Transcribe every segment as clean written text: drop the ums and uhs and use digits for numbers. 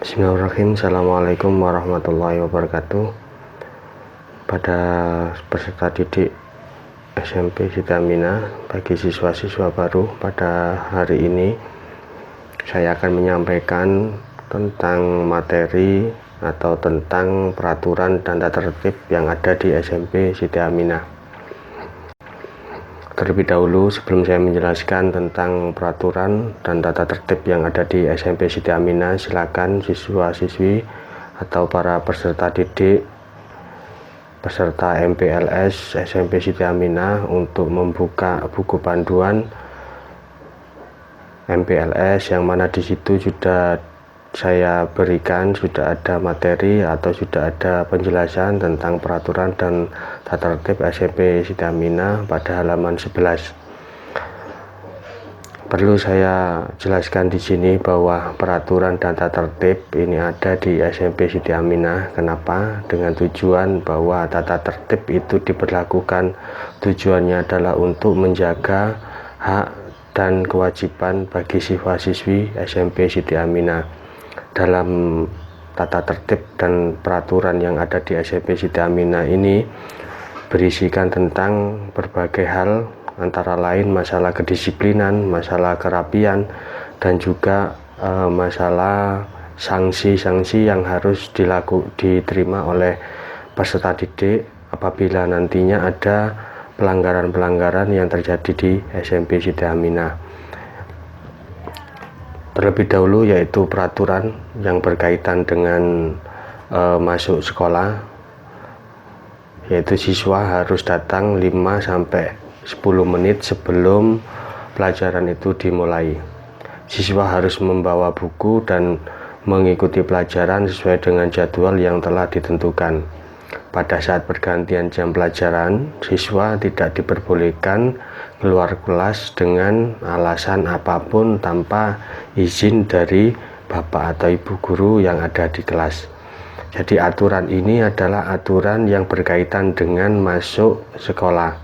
Bismillahirrahmanirrahim. Assalamualaikum warahmatullahi wabarakatuh. Pada peserta didik SMP Siti Aminah, bagi siswa-siswa baru, pada hari ini saya akan menyampaikan tentang materi atau tentang peraturan dan tata tertib yang ada di SMP Siti Aminah. Terlebih dahulu, sebelum saya menjelaskan tentang peraturan dan tata tertib yang ada di SMP Siti Aminah, silakan siswa-siswi atau para peserta didik, peserta MPLS SMP Siti Aminah untuk membuka buku panduan MPLS, yang mana di situ sudah saya berikan, sudah ada materi atau sudah ada penjelasan tentang peraturan dan tata tertib SMP Siti Aminah pada halaman 11. Perlu saya jelaskan di sini bahwa peraturan dan tata tertib ini ada di SMP Siti Aminah. Kenapa? Dengan tujuan bahwa tata tertib itu diberlakukan, tujuannya adalah untuk menjaga hak dan kewajiban bagi siswa-siswi SMP Siti Aminah. Dalam tata tertib dan peraturan yang ada di SMP Siti Aminah ini berisikan tentang berbagai hal, antara lain masalah kedisiplinan, masalah kerapian, dan juga masalah sanksi-sanksi yang harus diterima oleh peserta didik apabila nantinya ada pelanggaran-pelanggaran yang terjadi di SMP Siti Aminah. Terlebih dahulu yaitu peraturan yang berkaitan dengan masuk sekolah, yaitu siswa harus datang 5-10 menit sebelum pelajaran itu dimulai. Siswa harus membawa buku dan mengikuti pelajaran sesuai dengan jadwal yang telah ditentukan. Pada saat pergantian jam pelajaran, siswa tidak diperbolehkan keluar kelas dengan alasan apapun tanpa izin dari bapak atau ibu guru yang ada di kelas. Jadi aturan ini adalah aturan yang berkaitan dengan masuk sekolah.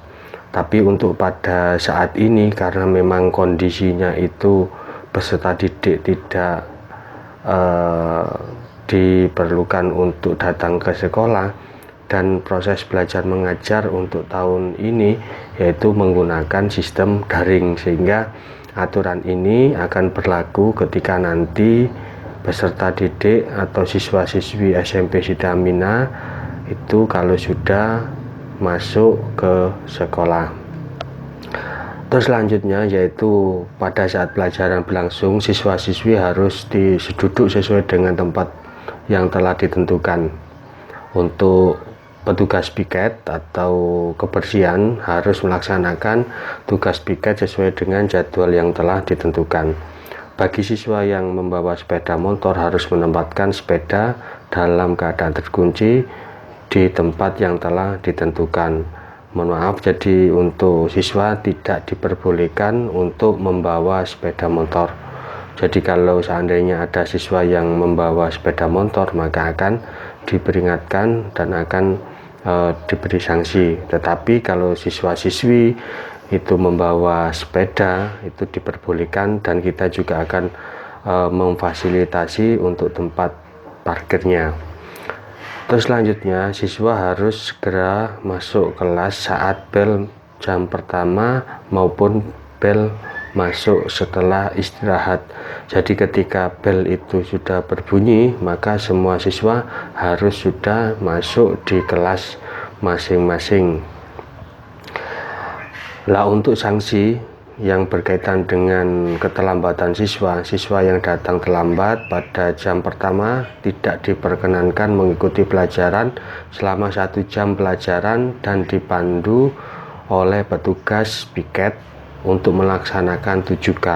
Tapi untuk pada saat ini, karena memang kondisinya itu peserta didik tidak diperlukan untuk datang ke sekolah, dan proses belajar mengajar untuk tahun ini yaitu menggunakan sistem daring, sehingga aturan ini akan berlaku ketika nanti peserta didik atau siswa-siswi SMP Siti Aminah itu kalau sudah masuk ke sekolah. Terus selanjutnya yaitu pada saat pelajaran berlangsung, siswa-siswi harus duduk sesuai dengan tempat yang telah ditentukan. Untuk petugas piket atau kebersihan harus melaksanakan tugas piket sesuai dengan jadwal yang telah ditentukan. Bagi siswa yang membawa sepeda motor harus menempatkan sepeda dalam keadaan terkunci di tempat yang telah ditentukan. Mohon maaf, jadi untuk siswa tidak diperbolehkan untuk membawa sepeda motor. Jadi kalau seandainya ada siswa yang membawa sepeda motor, maka akan diperingatkan dan akan diberi sanksi. Tetapi kalau siswa-siswi itu membawa sepeda, itu diperbolehkan, dan kita juga akan memfasilitasi untuk tempat parkirnya. Terus selanjutnya siswa harus segera masuk kelas saat bel jam pertama maupun bel masuk setelah istirahat. Jadi ketika bel itu sudah berbunyi, maka semua siswa harus sudah masuk di kelas masing-masing. Lah untuk sanksi yang berkaitan dengan keterlambatan siswa yang datang terlambat pada jam pertama tidak diperkenankan mengikuti pelajaran selama 1 jam pelajaran dan dipandu oleh petugas piket untuk melaksanakan 7K.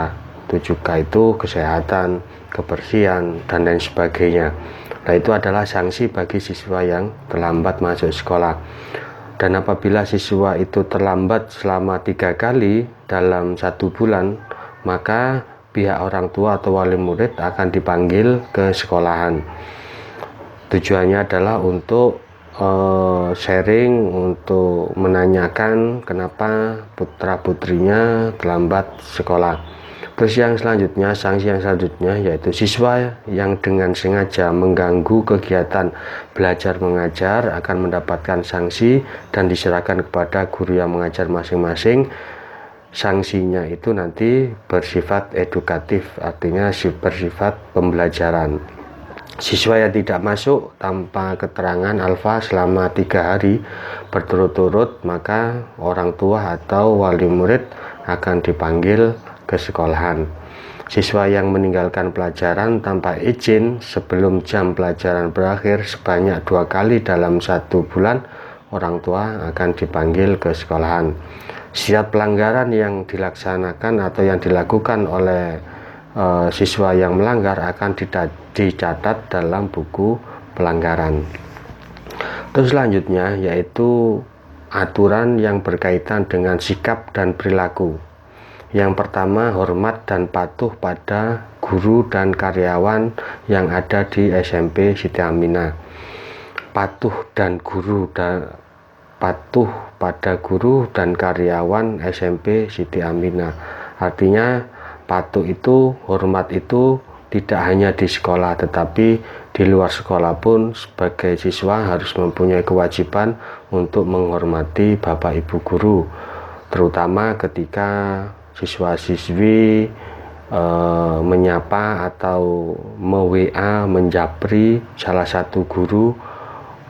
7K itu kesehatan, kebersihan, dan lain sebagainya. Nah, itu adalah sanksi bagi siswa yang terlambat masuk sekolah. Dan apabila siswa itu terlambat selama 3 kali dalam 1 bulan, maka pihak orang tua atau wali murid akan dipanggil ke sekolahan. Tujuannya adalah untuk sharing, untuk menanyakan kenapa putra putrinya terlambat sekolah. Terus sanksi yang selanjutnya yaitu siswa yang dengan sengaja mengganggu kegiatan belajar mengajar akan mendapatkan sanksi dan diserahkan kepada guru yang mengajar masing-masing. Sanksinya itu nanti bersifat edukatif, artinya bersifat pembelajaran. Siswa yang tidak masuk tanpa keterangan alfa selama 3 hari berturut-turut, maka orang tua atau wali murid akan dipanggil ke sekolahan. Siswa yang meninggalkan pelajaran tanpa izin sebelum jam pelajaran berakhir sebanyak 2 kali dalam 1 bulan, orang tua akan dipanggil ke sekolahan. Setiap pelanggaran yang dilaksanakan atau yang dilakukan oleh siswa yang melanggar akan dicatat dalam buku pelanggaran. Terus selanjutnya yaitu aturan yang berkaitan dengan sikap dan perilaku. Yang pertama, hormat dan patuh pada guru dan karyawan yang ada di SMP Siti Aminah. Patuh pada guru dan karyawan SMP Siti Aminah. Artinya patuh itu, hormat itu tidak hanya di sekolah, tetapi di luar sekolah pun sebagai siswa harus mempunyai kewajiban untuk menghormati bapak ibu guru, terutama ketika siswa-siswi menyapa atau me-WA, menjapri salah satu guru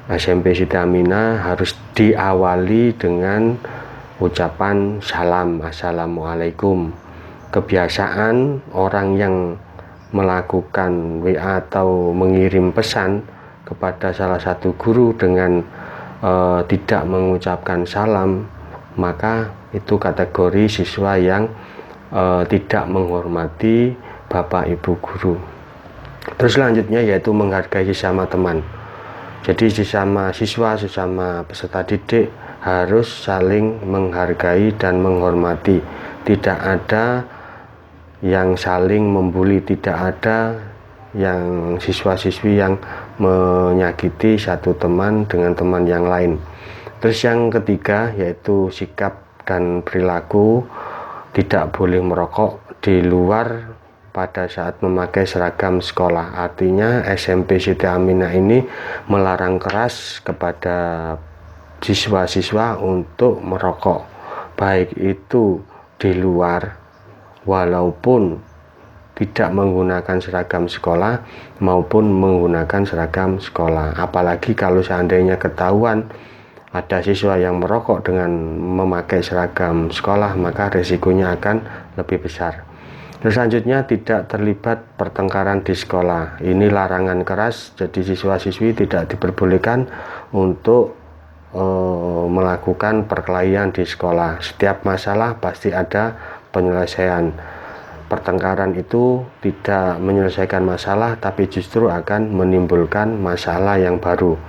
SMP Siti Aminah harus diawali dengan ucapan salam, assalamualaikum. Kebiasaan orang yang melakukan WA atau mengirim pesan kepada salah satu guru dengan tidak mengucapkan salam, maka itu kategori siswa yang tidak menghormati bapak ibu guru. Terus selanjutnya yaitu menghargai sesama teman. Jadi sesama siswa, sesama peserta didik harus saling menghargai dan menghormati. Tidak ada yang saling membuli, tidak ada yang siswa-siswi yang menyakiti satu teman dengan teman yang lain. Terus yang ketiga yaitu sikap dan perilaku. Tidak boleh merokok di luar pada saat memakai seragam sekolah. Artinya SMP Siti Aminah ini melarang keras kepada siswa-siswa untuk merokok, baik itu di luar walaupun tidak menggunakan seragam sekolah maupun menggunakan seragam sekolah. Apalagi kalau seandainya ketahuan ada siswa yang merokok dengan memakai seragam sekolah, maka resikonya akan lebih besar. Terus selanjutnya tidak terlibat pertengkaran di sekolah. Ini larangan keras, jadi siswa-siswi tidak diperbolehkan untuk melakukan perkelahian di sekolah. Setiap masalah pasti ada penyelesaian. Pertengkaran itu tidak menyelesaikan masalah, tapi justru akan menimbulkan masalah yang baru.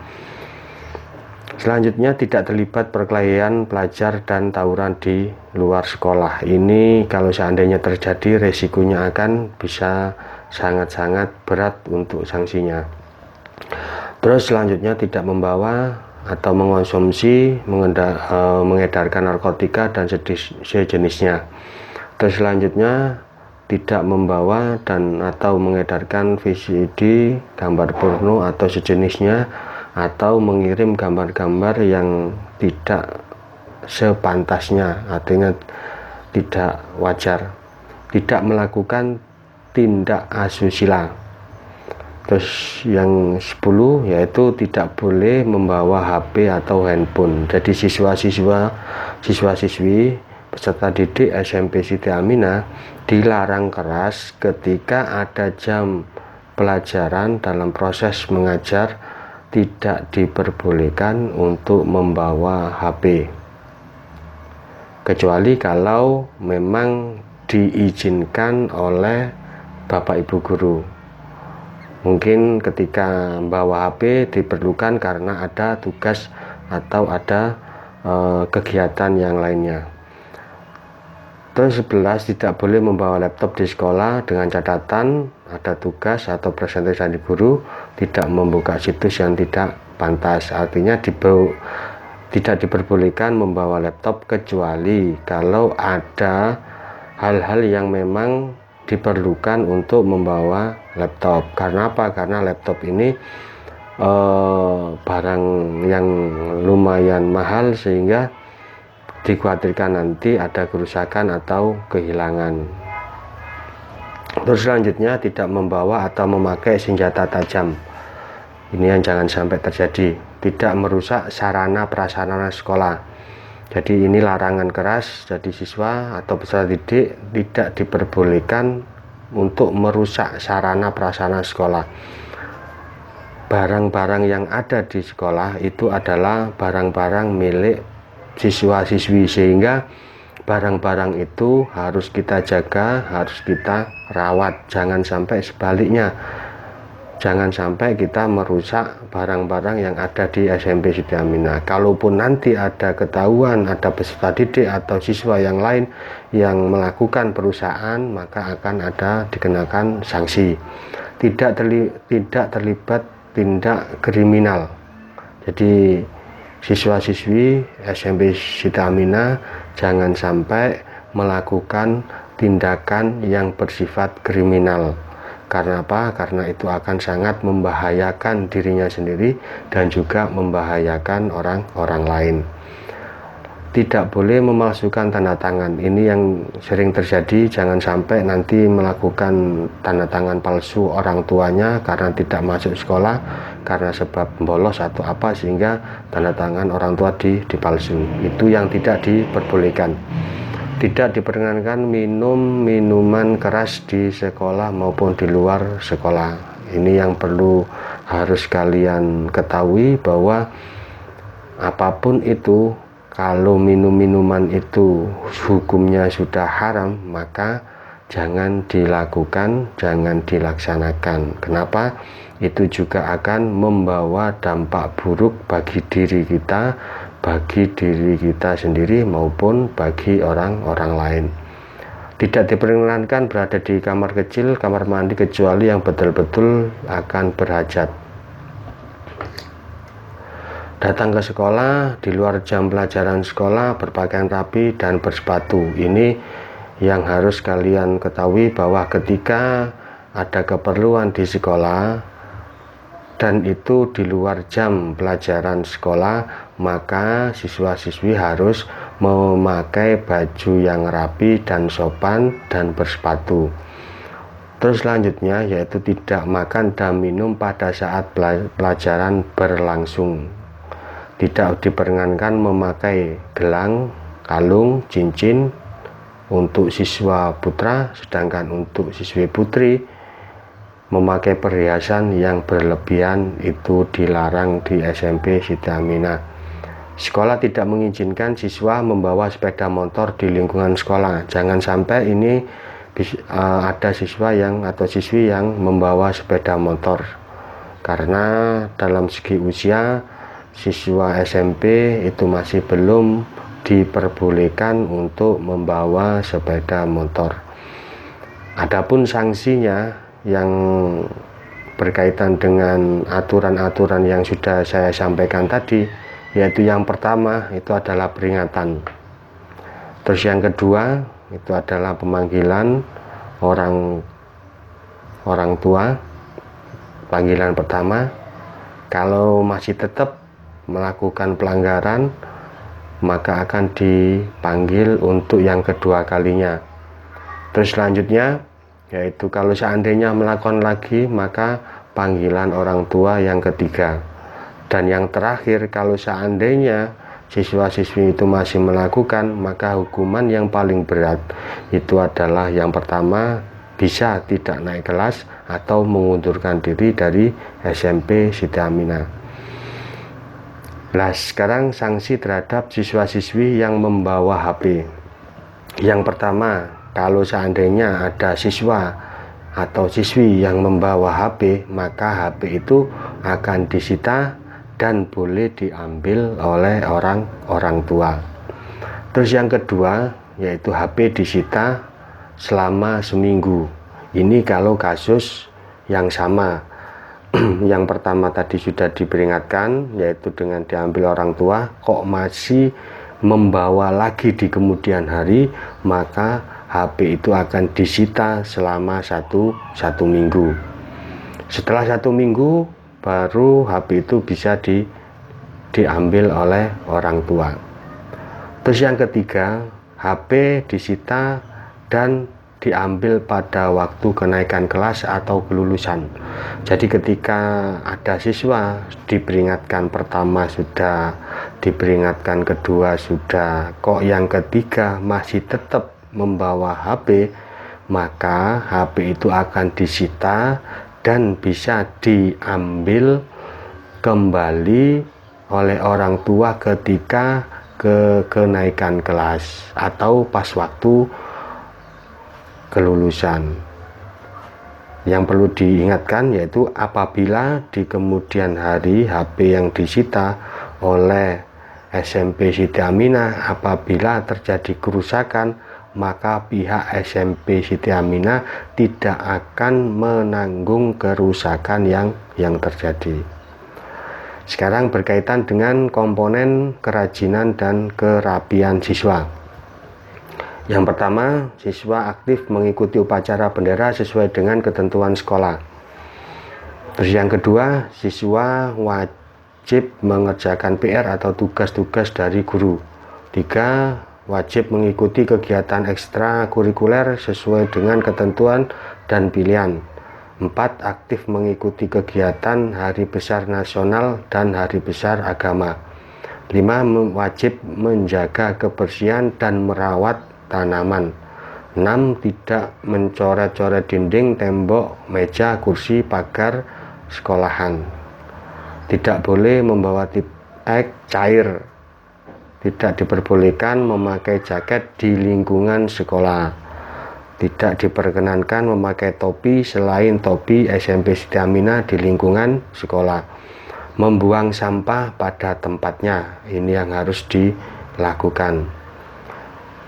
Selanjutnya tidak terlibat perkelahian pelajar dan tawuran di luar sekolah. Ini kalau seandainya terjadi resikonya akan bisa sangat-sangat berat untuk sanksinya. Terus selanjutnya tidak membawa atau mengonsumsi, mengedarkan narkotika dan sejenisnya. Terus selanjutnya tidak membawa dan atau mengedarkan VCD, gambar porno atau sejenisnya, atau mengirim gambar-gambar yang tidak sepantasnya, artinya tidak wajar. Tidak melakukan tindak asusila. Terus yang 10 yaitu tidak boleh membawa HP atau handphone. Jadi siswa-siswi peserta didik SMP Siti Aminah dilarang keras ketika ada jam pelajaran dalam proses mengajar, tidak diperbolehkan untuk membawa HP, kecuali kalau memang diizinkan oleh bapak ibu guru. Mungkin ketika membawa HP diperlukan karena ada tugas atau ada kegiatan yang lainnya. Terus 11 tidak boleh membawa laptop di sekolah dengan catatan ada tugas atau presentasi dari guru, tidak membuka situs yang tidak pantas. Artinya tidak diperbolehkan membawa laptop kecuali kalau ada hal-hal yang memang diperlukan untuk membawa laptop. Karena apa? Karena laptop ini barang yang lumayan mahal, sehingga dikhawatirkan nanti ada kerusakan atau kehilangan. Terus selanjutnya, tidak membawa atau memakai senjata tajam. Ini yang jangan sampai terjadi. Tidak merusak sarana prasarana sekolah. Jadi ini larangan keras. Jadi siswa atau peserta didik tidak diperbolehkan untuk merusak sarana prasarana sekolah. Barang-barang yang ada di sekolah itu adalah barang-barang milik siswa-siswi, sehingga barang-barang itu harus kita jaga, harus kita rawat. Jangan sampai sebaliknya, jangan sampai kita merusak barang-barang yang ada di SMP Siti Aminah. Kalaupun nanti ada ketahuan, ada peserta didik atau siswa yang lain yang melakukan perusahaan, maka akan ada dikenakan sanksi. Tidak terlibat tindak kriminal. Jadi siswa-siswi SMP Siti Aminah jangan sampai melakukan tindakan yang bersifat kriminal. Karena apa? Karena itu akan sangat membahayakan dirinya sendiri dan juga membahayakan orang-orang lain. Tidak boleh memalsukan tanda tangan. Ini yang sering terjadi. Jangan sampai nanti melakukan tanda tangan palsu orang tuanya karena tidak masuk sekolah, karena sebab bolos atau apa, sehingga tanda tangan orang tua dipalsu. Itu yang tidak diperbolehkan. Tidak diperkenankan minum minuman keras di sekolah maupun di luar sekolah. Ini yang perlu harus kalian ketahui, bahwa apapun itu, kalau minum-minuman itu hukumnya sudah haram, maka jangan dilakukan, jangan dilaksanakan. Kenapa? Itu juga akan membawa dampak buruk bagi diri kita, bagi diri kita sendiri maupun bagi orang-orang lain. Tidak diperkenankan berada di kamar kecil, kamar mandi, kecuali yang betul-betul akan berhajat. Datang ke sekolah di luar jam pelajaran sekolah, berpakaian rapi dan bersepatu. Ini yang harus kalian ketahui, bahwa ketika ada keperluan di sekolah dan itu di luar jam pelajaran sekolah, maka siswa-siswi harus memakai baju yang rapi dan sopan dan bersepatu. Terus selanjutnya yaitu tidak makan dan minum pada saat pelajaran berlangsung. Tidak diperkenankan memakai gelang, kalung, cincin untuk siswa putra, sedangkan untuk siswi putri memakai perhiasan yang berlebihan itu dilarang di SMP Siti Aminah. Sekolah tidak mengizinkan siswa membawa sepeda motor di lingkungan sekolah. Jangan sampai ini ada siswa yang atau siswi yang membawa sepeda motor, karena dalam segi usia siswa SMP itu masih belum diperbolehkan untuk membawa sepeda motor. Adapun sanksinya yang berkaitan dengan aturan-aturan yang sudah saya sampaikan tadi, yaitu yang pertama itu adalah peringatan. Terus yang kedua itu adalah pemanggilan orang tua. Panggilan pertama, kalau masih tetap melakukan pelanggaran, maka akan dipanggil untuk yang kedua kalinya. Terus selanjutnya yaitu kalau seandainya melakukan lagi, maka panggilan orang tua yang ketiga. Dan yang terakhir, kalau seandainya siswa-siswi itu masih melakukan, maka hukuman yang paling berat itu adalah yang pertama, bisa tidak naik kelas atau mengundurkan diri dari SMP Siti Aminah. Nah, sekarang sanksi terhadap siswa-siswi yang membawa HP. Yang pertama, kalau seandainya ada siswa atau siswi yang membawa HP, maka HP itu akan disita dan boleh diambil oleh orang tua. Terus yang kedua, yaitu HP disita selama seminggu. Ini kalau kasus yang sama. Yang pertama tadi sudah diperingatkan, yaitu dengan diambil orang tua, kok masih membawa lagi di kemudian hari, maka HP itu akan disita selama satu minggu. Setelah 1 minggu baru HP itu bisa diambil oleh orang tua. Terus yang ketiga, HP disita dan diambil pada waktu kenaikan kelas atau kelulusan. Jadi ketika ada siswa diperingatkan pertama sudah, diperingatkan kedua sudah, kok yang ketiga masih tetap membawa HP, maka HP itu akan disita dan bisa diambil kembali oleh orang tua ketika kenaikan kelas atau pas waktu kelulusan. Yang perlu diingatkan yaitu apabila di kemudian hari HP yang disita oleh SMP Siti Aminah apabila terjadi kerusakan, maka pihak SMP Siti Aminah tidak akan menanggung kerusakan yang terjadi. Sekarang berkaitan dengan komponen kerajinan dan kerapian siswa. Yang pertama, siswa aktif mengikuti upacara bendera sesuai dengan ketentuan sekolah. Terus yang kedua, siswa wajib mengerjakan PR atau tugas-tugas dari guru. 3. Wajib mengikuti kegiatan ekstrakurikuler sesuai dengan ketentuan dan pilihan. 4. Aktif mengikuti kegiatan hari besar nasional dan hari besar agama. 5. Wajib menjaga kebersihan dan merawat tanaman. 6. Tidak mencoret-coret dinding, tembok, meja, kursi, pagar sekolahan. Tidak boleh membawa tip cair. Tidak diperbolehkan memakai jaket di lingkungan sekolah. Tidak diperkenankan memakai topi selain topi SMP Siti Aminah di lingkungan sekolah. Membuang sampah pada tempatnya. Ini yang harus dilakukan.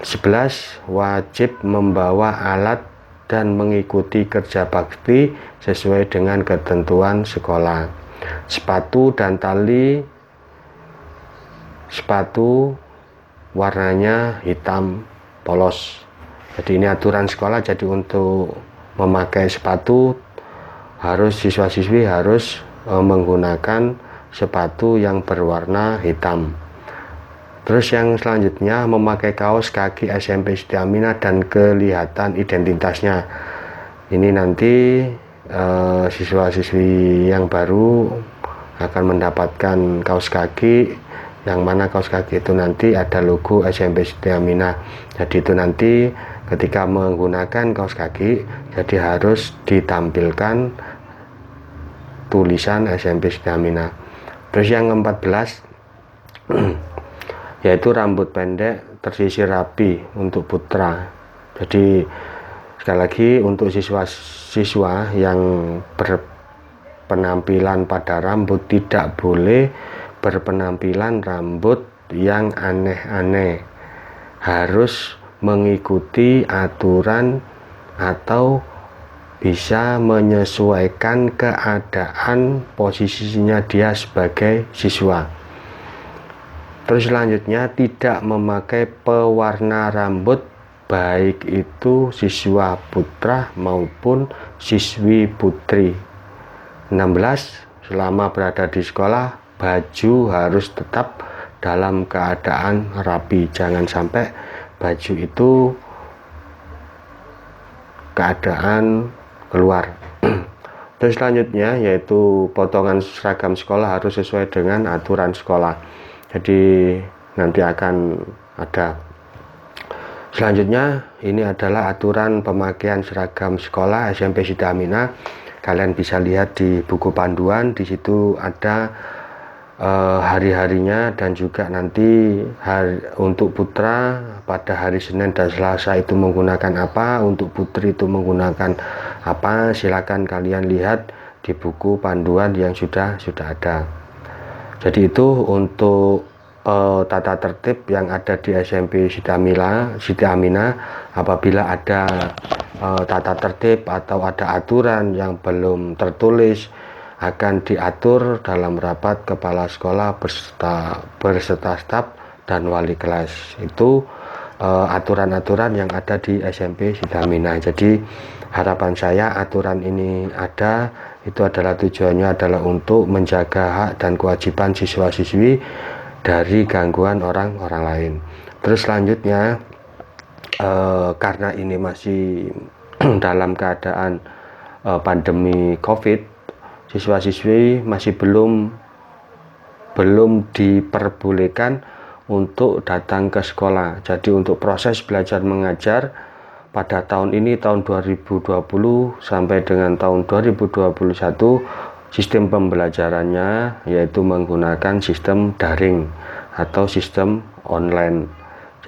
11. Wajib membawa alat dan mengikuti kerja bakti sesuai dengan ketentuan sekolah. Sepatu dan tali sepatu warnanya hitam polos. Jadi ini aturan sekolah. Jadi untuk memakai sepatu harus siswa-siswi harus menggunakan sepatu yang berwarna hitam. Terus yang selanjutnya memakai kaos kaki SMP Siti Aminah dan kelihatan identitasnya. Ini nanti siswa-siswi yang baru akan mendapatkan kaos kaki, yang mana kaos kaki itu nanti ada logo SMP Siti Aminah. Jadi itu nanti ketika menggunakan kaos kaki jadi harus ditampilkan tulisan SMP Siti Aminah. Terus yang ke-14 yaitu rambut pendek tersisir rapi untuk putra. Jadi sekali lagi untuk siswa-siswa yang berpenampilan pada rambut tidak boleh berpenampilan rambut yang aneh-aneh, harus mengikuti aturan atau bisa menyesuaikan keadaan posisinya dia sebagai siswa. Terus selanjutnya tidak memakai pewarna rambut baik itu siswa putra maupun siswi putri. 16. Selama berada di sekolah baju harus tetap dalam keadaan rapi, jangan sampai baju itu keadaan keluar. Terus selanjutnya yaitu potongan seragam sekolah harus sesuai dengan aturan sekolah. Jadi nanti akan ada. Selanjutnya ini adalah aturan pemakaian seragam sekolah SMP Siti Aminah. Kalian bisa lihat di buku panduan, di situ ada hari-harinya dan juga nanti untuk putra pada hari Senin dan Selasa itu menggunakan apa, untuk putri itu menggunakan apa. Silakan kalian lihat di buku panduan yang sudah ada. Jadi itu untuk tata tertib yang ada di SMP Siti Aminah. Apabila ada tata tertib atau ada aturan yang belum tertulis akan diatur dalam rapat kepala sekolah beserta staf dan wali kelas. Itu aturan-aturan yang ada di SMP Sidamina. Jadi harapan saya aturan ini ada, itu adalah tujuannya adalah untuk menjaga hak dan kewajiban siswa-siswi dari gangguan orang lain. Terus selanjutnya, karena ini masih dalam keadaan pandemi COVID, siswa-siswi masih belum diperbolehkan untuk datang ke sekolah. Jadi untuk proses belajar mengajar pada tahun ini, tahun 2020 sampai dengan tahun 2021, sistem pembelajarannya yaitu menggunakan sistem daring atau sistem online.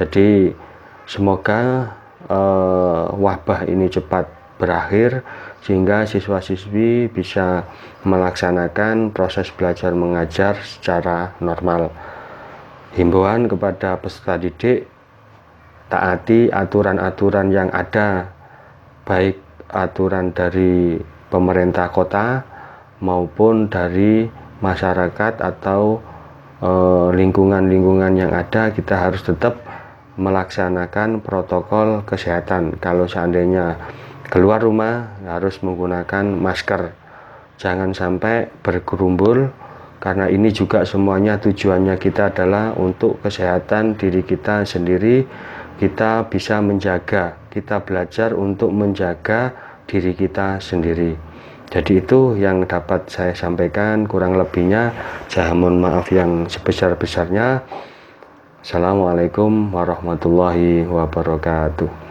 Jadi semoga wabah ini cepat berakhir sehingga siswa-siswi bisa melaksanakan proses belajar mengajar secara normal. Himbauan kepada peserta didik, taati aturan-aturan yang ada, baik aturan dari pemerintah kota maupun dari masyarakat atau lingkungan-lingkungan yang ada. Kita harus tetap melaksanakan protokol kesehatan. Kalau seandainya keluar rumah harus menggunakan masker, jangan sampai berkerumbul, karena ini juga semuanya tujuannya kita adalah untuk kesehatan diri kita sendiri. Kita bisa menjaga, kita belajar untuk menjaga diri kita sendiri. Jadi itu yang dapat saya sampaikan, kurang lebihnya saya mohon maaf yang sebesar-besarnya. Assalamualaikum warahmatullahi wabarakatuh.